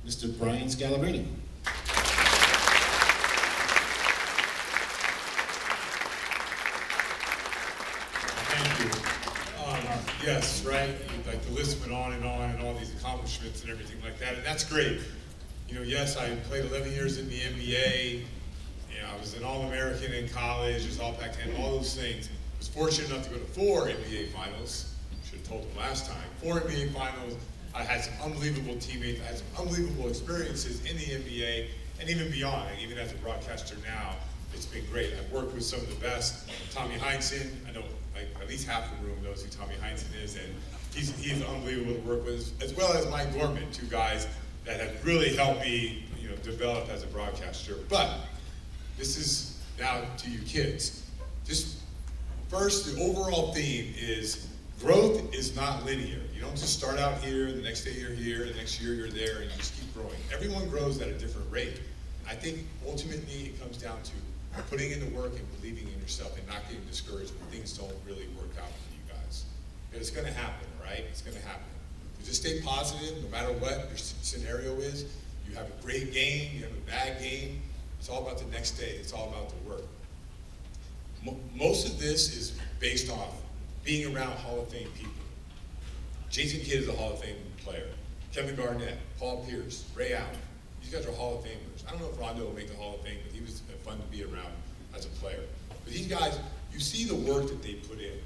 Mr. Brian Scalabrine. Thank you. Yes, right? Like the list went on, and all these accomplishments and everything like that, and that's great. You know, yes, I played 11 years in the NBA. You know, I was an All-American in college, was All-Pac-10, all those things. I was fortunate enough to go to 4 NBA finals. Should have told them last time. 4 NBA finals. I had some unbelievable teammates. I had some unbelievable experiences in the NBA and even beyond. And even as a broadcaster now, it's been great. I've worked with some of the best. Tommy Heinsohn, I know like at least half the room knows who Tommy Heinsohn is, and he's unbelievable to work with, as well as Mike Gorman, 2 guys that have really helped me, you know, develop as a broadcaster. But this is now to you kids. Just first, the overall theme is growth is not linear. You don't just start out here, the next day you're here, the next year you're there, and you just keep growing. Everyone grows at a different rate. I think ultimately it comes down to putting in the work and believing in yourself and not getting discouraged when things don't really work out for you guys. And it's going to happen, right? It's going to happen. So just stay positive no matter what your scenario is. You have a great game, you have a bad game. It's all about the next day. It's all about the work. Most of this is based off being around Hall of Fame people. Jason Kidd is a Hall of Fame player. Kevin Garnett, Paul Pierce, Ray Allen. These guys are Hall of Famers. I don't know if Rondo will make the Hall of Fame, but he was fun to be around as a player. But these guys, you see the work that they put in.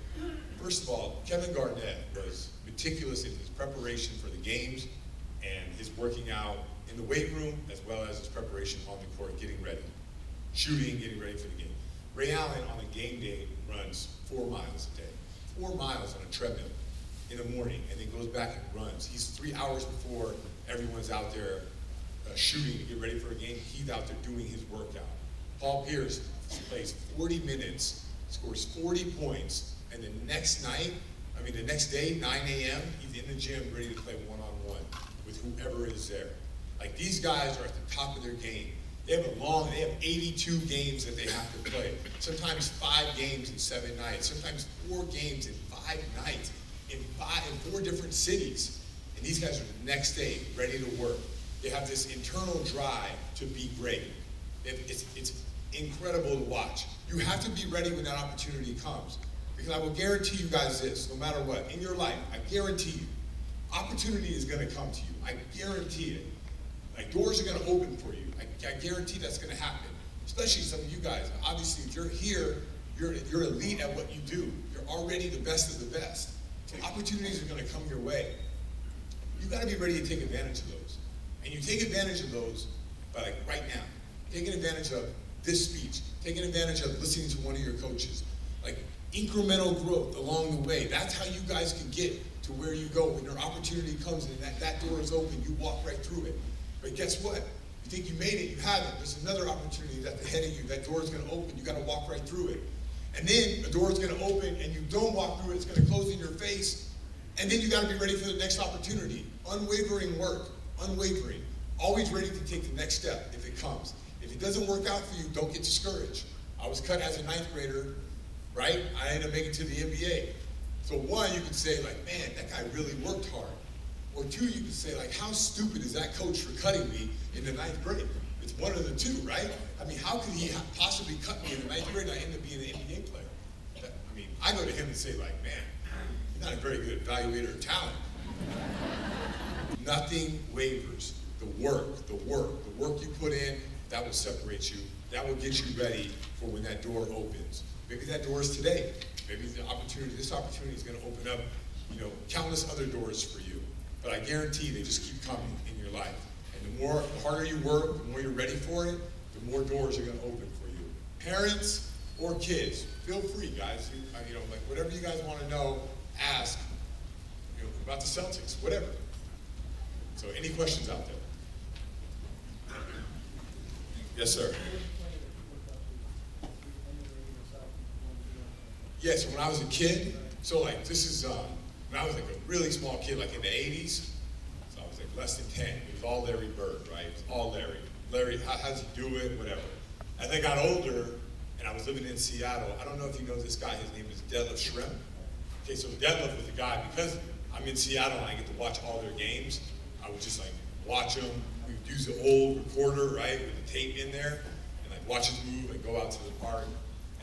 First of all, Kevin Garnett was meticulous in his preparation for the games and his working out in the weight room, as well as his preparation on the court, getting ready, shooting, getting ready for the game. Ray Allen on a game day runs 4 miles a day, 4 miles on a treadmill in the morning, and then goes back and runs. He's 3 hours before everyone's out there shooting to get ready for a game. He's out there doing his workout. Paul Pierce plays 40 minutes, scores 40 points, and the next day, 9 a.m., he's in the gym ready to play one-on-one with whoever is there. Like, these guys are at the top of their game. They have 82 games that they have to play. Sometimes 5 games in 7 nights. Sometimes 4 games in 5 nights in 4 different cities. And these guys are the next day ready to work. They have this internal drive to be great. It's incredible to watch. You have to be ready when that opportunity comes. Because I will guarantee you guys this, no matter what, in your life, I guarantee you, opportunity is going to come to you. I guarantee it. Like, doors are going to open for you. I guarantee that's going to happen. Especially some of you guys. Obviously, if you're here, you're elite at what you do. You're already the best of the best. So opportunities are going to come your way. You've got to be ready to take advantage of those. And you take advantage of those by, like, right now. Taking advantage of this speech. Taking advantage of listening to one of your coaches. Like, incremental growth along the way. That's how you guys can get to where you go. When your opportunity comes and that door is open, you walk right through it. But guess what? You think you made it, you haven't. There's another opportunity that's ahead of you. That door is going to open. You got to walk right through it. And then a door is going to open and you don't walk through it. It's going to close in your face. And then you got to be ready for the next opportunity. Unwavering work. Unwavering. Always ready to take the next step if it comes. If it doesn't work out for you, don't get discouraged. I was cut as a 9th grader, right? I ended up making it to the NBA. So 1, you could say, like, man, that guy really worked hard. Or 2, you could say, like, how stupid is that coach for cutting me in the 9th grade? It's one of the 2, right? I mean, how could he possibly cut me in the 9th grade and I end up being an NBA player? I mean, I go to him and say, like, man, you're not a very good evaluator of talent. Nothing wavers. The work you put in, that will separate you. That will get you ready for when that door opens. Maybe that door is today. Maybe this opportunity is going to open up, you know, countless other doors for you. But I guarantee they just keep coming in your life. And the harder you work, the more you're ready for it, the more doors are going to open for you. Parents or kids, feel free, guys. You know, like, whatever you guys want to know, ask, you know, about the Celtics, whatever. So any questions out there? Yes, sir. Yeah, so when I was a kid, so like this is, when I was like a really small kid, like in the 80s, so I was like less than 10. It was all Larry Bird, right? It was all Larry. Larry, how's he do it? Whatever. As I got older, and I was living in Seattle, I don't know if you know this guy, his name is Detlef Shrimp. Okay, so Detlef was the guy, because I'm in Seattle and I get to watch all their games, I would just like watch him. We'd use the old recorder, right, with the tape in there, and like watch him move and go out to the park.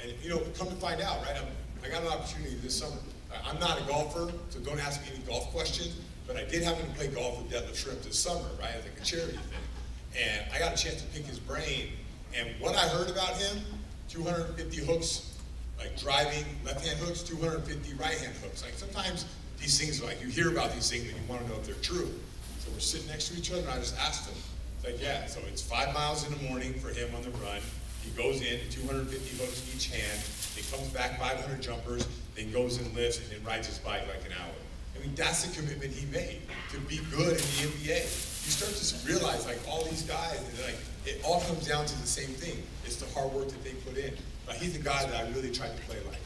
And you know, come to find out, right, I got an opportunity this summer. I'm not a golfer, so don't ask me any golf questions, but I did happen to play golf with Detlef Shrimp this summer, right, as like a charity thing. And I got a chance to pick his brain, and what I heard about him, 250 hooks, like driving left-hand hooks, 250 right-hand hooks. Like sometimes these things, like you hear about these things and you want to know if they're true. So we're sitting next to each other and I just asked him, like, yeah, so it's 5 miles in the morning for him on the run. He goes in, 250 hooks in each hand. He comes back 500 jumpers, then goes and lifts and then rides his bike like an hour. I mean, that's the commitment he made to be good in the NBA. You start to realize, like, all these guys, like, it all comes down to the same thing. It's the hard work that they put in. But he's the guy that I really tried to play like.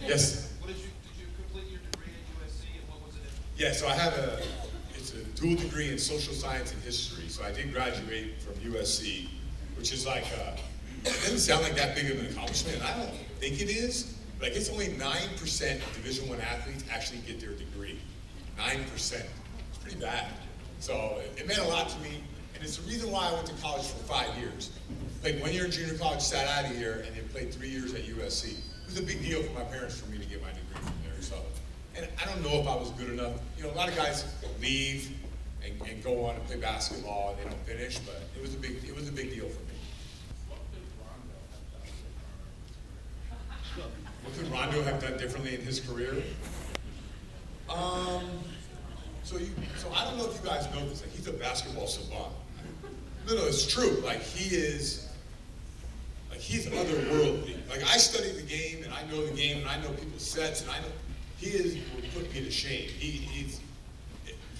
Yes? Did you complete your degree at USC, and what was it in? Yeah, so I have it's a dual degree in social science and history. So I did graduate from USC, which is like, it doesn't sound like that big of an accomplishment. I don't think it is. Like, it's only 9% of Division I athletes actually get their degree. 9%. It's pretty bad. So it meant a lot to me, and it's the reason why I went to college for 5 years. Played 1 year in junior college, sat out of here, and then played 3 years at USC. It was a big deal for my parents for me to get my degree from there. So, and I don't know if I was good enough. You know, a lot of guys leave and go on and play basketball and they don't finish, but it was a big deal for me. What could Rondo have done differently in his career? So I don't know if you guys know this. Like, he's a basketball savant. No, it's true. Like, he's otherworldly. Like, I study the game and I know the game and I know people's sets and I know he will put me to shame.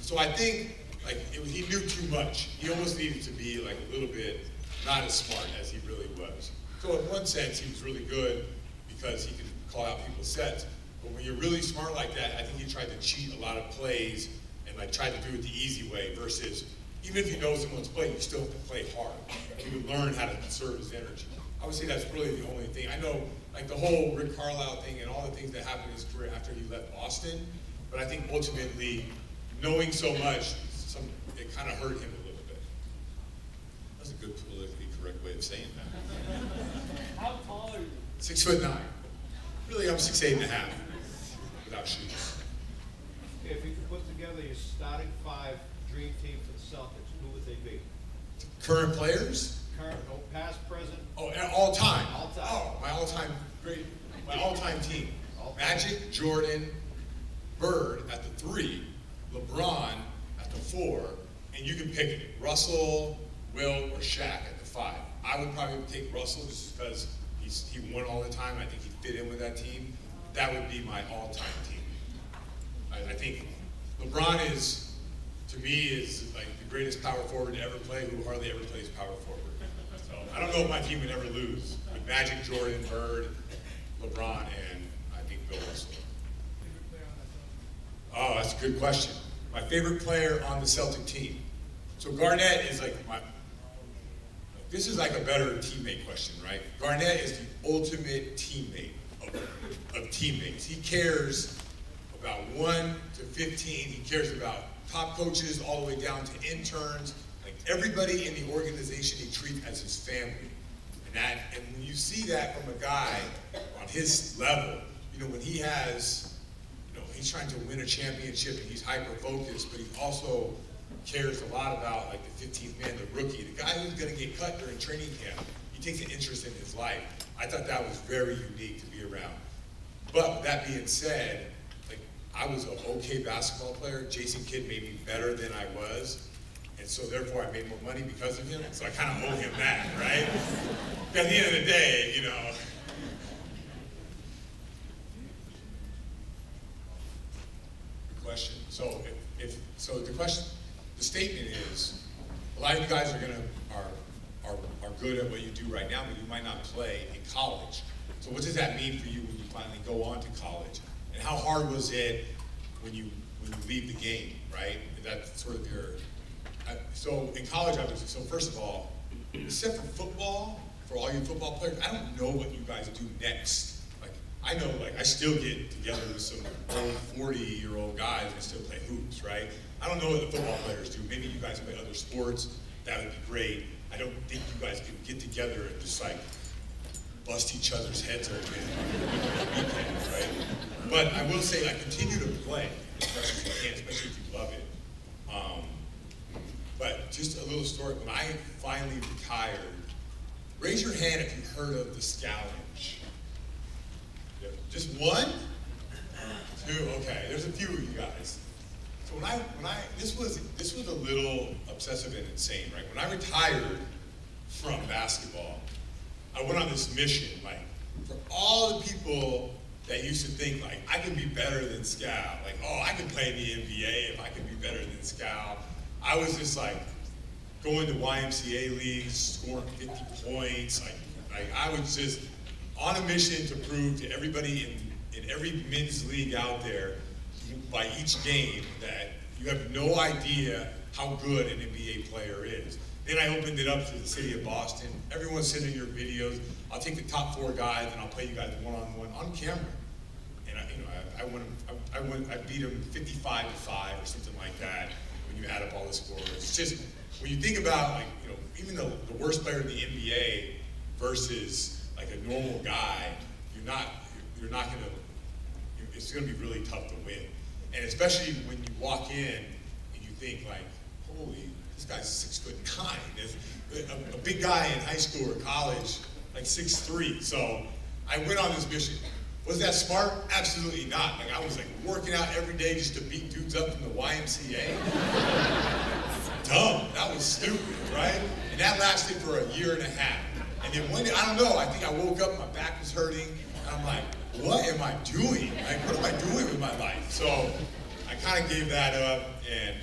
So I think like he knew too much. He almost needed to be like a little bit not as smart as he really was. So in one sense, he was really good because he could call out people's sets. But when you're really smart like that, I think he tried to cheat a lot of plays and like tried to do it the easy way versus even if you know someone's play, you still have to play hard. He would learn how to conserve his energy. I would say that's really the only thing. I know like the whole Rick Carlisle thing and all the things that happened in his career after he left Boston, but I think ultimately knowing so much, it kind of hurt him a little bit. That's a good politically correct way of saying that. How tall are you? 6'9". Really, I'm 6'8.5" without shoes. Okay, if you could put together your starting 5 dream team for the Celtics, who would they be? Current players? Current, no, past, present. Oh, all time. All time. Oh, my all-time great, my all-time team. All time. Magic, Jordan, Bird at the 3, LeBron at the 4, and you can pick it. Russell, Will, or Shaq at the 5. I would probably take Russell just because he won all the time. I think he fit in with that team. That would be my all-time team. I think LeBron is, to me, is like the greatest power forward to ever play who hardly ever plays power forward. So I don't know if my team would ever lose. With Magic, Jordan, Bird, LeBron, and I think Bill Russell. Oh, that's a good question. My favorite player on the Celtic team. So Garnett is like this is like a better teammate question, right? Garnett is the ultimate teammate of teammates. He cares about 1 to 15. He cares about top coaches all the way down to interns. Like everybody in the organization he treats as his family. And when you see that from a guy on his level, you know, when he has, you know, he's trying to win a championship and he's hyper-focused, but he also cares a lot about like the 15th man, the rookie, the guy who's going to get cut during training camp. He takes an interest in his life. I thought that was very unique to be around. But with that being said, like I was an okay basketball player. Jason Kidd made me better than I was. And so therefore I made more money because of him. So I kind of owe him that, right? At the end of the day, you know. Good question. So the statement is, a lot of you guys are good at what you do right now, but you might not play in college. So what does that mean for you when you finally go on to college? And how hard was it when you leave the game, right? That's sort of your. So in college, so first of all, except for football, for all you football players, I don't know what you guys do next. Like I know, like, I still get together with some old 40-year-old guys and still play hoops, right? I don't know what the football players do. Maybe you guys play other sports. That would be great. I don't think you guys can get together and just, like, bust each other's heads open on the weekends, right? But I will say, I continue to play as much as you can, especially if you love it. But just a little story. When I finally retired, raise your hand if you've heard of the Scalabrine. Yep. Just one? Two? Okay, there's a few of you guys. So this was a little obsessive and insane, right? When I retired from basketball, I went on this mission, like, for all the people that used to think, like, I could be better than Scal. Like, oh, I could play in the NBA if I could be better than Scal. I was just, like, going to YMCA leagues, scoring 50 points. Like I was just on a mission to prove to everybody in every men's league out there by each game that you have no idea how good an NBA player is. Then I opened it up to the city of Boston. Everyone's sending your videos. I'll take the top 4 guys and I'll play you guys one-on-one on camera. And I beat them 55-5 or something like that when you add up all the scores. It's just, when you think about, like, you know, even the worst player in the NBA versus like a normal guy, you're not gonna, it's gonna be really tough to win. And especially when you walk in and you think, like, holy, this guy's 6'9". A big guy in high school or college, like 6'3". So I went on this mission. Was that smart? Absolutely not. Like, I was like working out every day just to beat dudes up from the YMCA. Dumb. That was stupid, right? And that lasted for a year and a half. And then one day, I don't know, I think I woke up, my back was hurting, and I'm like, what am I doing? Like, what am I doing with my life? So I kind of gave that up,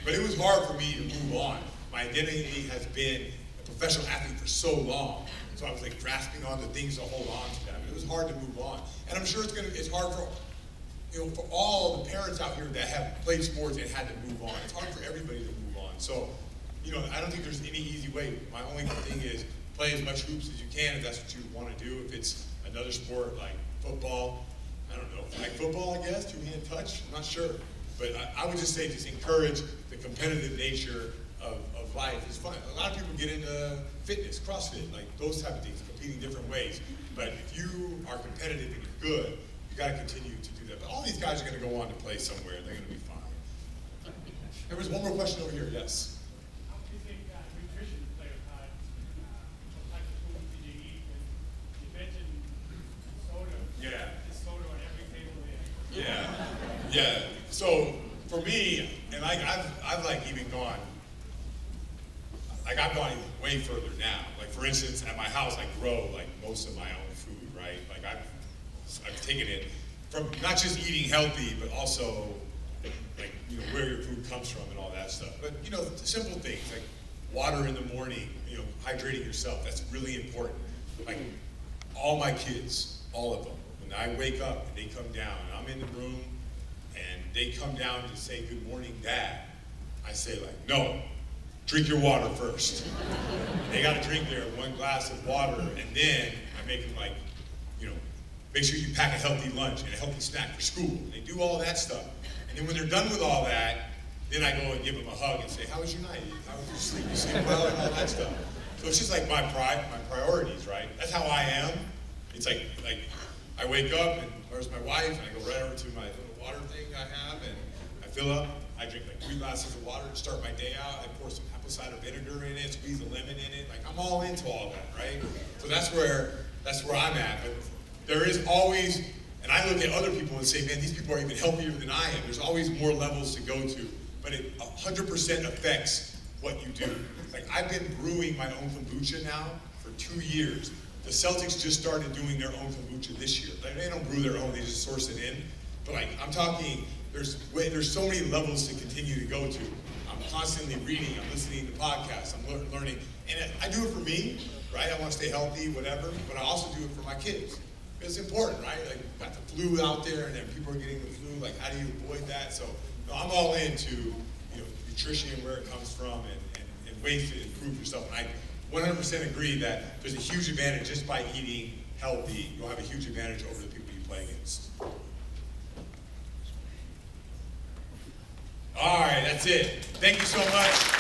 but it was hard for me to move on. My identity has been a professional athlete for so long. So I was like grasping on the things to hold on to them. It was hard to move on. And I'm sure it's hard for, you know, for all the parents out here that have played sports and had to move on. It's hard for everybody to move on. So, you know, I don't think there's any easy way. My only thing is play as much hoops as you can if that's what you want to do. If it's another sport like football, I don't know, like football, I guess, two-hand touch, I'm not sure. But I would just say, just encourage the competitive nature of life. It's fun. A lot of people get into fitness, CrossFit, like those type of things, competing different ways. But if you are competitive and you're good, you got to continue to do that. But all these guys are going to go on to play somewhere, and they're going to be fine. There was one more question over here. Yes. How do you think nutrition play a part? What type of food did you eat? And you mentioned soda. Yeah. There's soda on every table there. Yeah. Yeah. So for me, and I've like even gone. Like, I've gone way further now. Like, for instance, at my house, I grow like most of my own food, right? Like, I've taken it from not just eating healthy, but also like, you know, where your food comes from and all that stuff. But, you know, simple things like water in the morning, you know, hydrating yourself, that's really important. Like, all my kids, all of them, when I wake up and they come down, and I'm in the room, and they come down to say, "Good morning, Dad," I say, like, no. Drink your water first. They got to drink their 1 glass of water, and then I make them, like, you know, make sure you pack a healthy lunch and a healthy snack for school. And they do all that stuff. And then when they're done with all that, then I go and give them a hug and say, "How was your night? How was your sleep? You sleep well?" and all that stuff. So it's just like my priorities, right? That's how I am. It's like I wake up and where's my wife? And I go right over to my little water thing I have, and I fill up. I drink like 3 glasses of water to start my day out. I pour some apple cider vinegar in it, squeeze a lemon in it. Like, I'm all into all that, right? So that's where I'm at. But there is always, and I look at other people and say, man, these people are even healthier than I am. There's always more levels to go to, but it 100% affects what you do. Like, I've been brewing my own kombucha now for 2 years. The Celtics just started doing their own kombucha this year. Like, they don't brew their own, they just source it in. But like, I'm talking, there's so many levels to continue to go to. I'm constantly reading, I'm listening to podcasts, I'm learning. And I do it for me, right? I want to stay healthy, whatever, but I also do it for my kids. It's important, right? Like, got the flu out there, and then people are getting the flu, like, how do you avoid that? So, no, I'm all into, you know, nutrition and where it comes from, and ways to improve yourself. And I 100% agree that there's a huge advantage just by eating healthy. You'll have a huge advantage over the people you play against. All right, that's it. Thank you so much.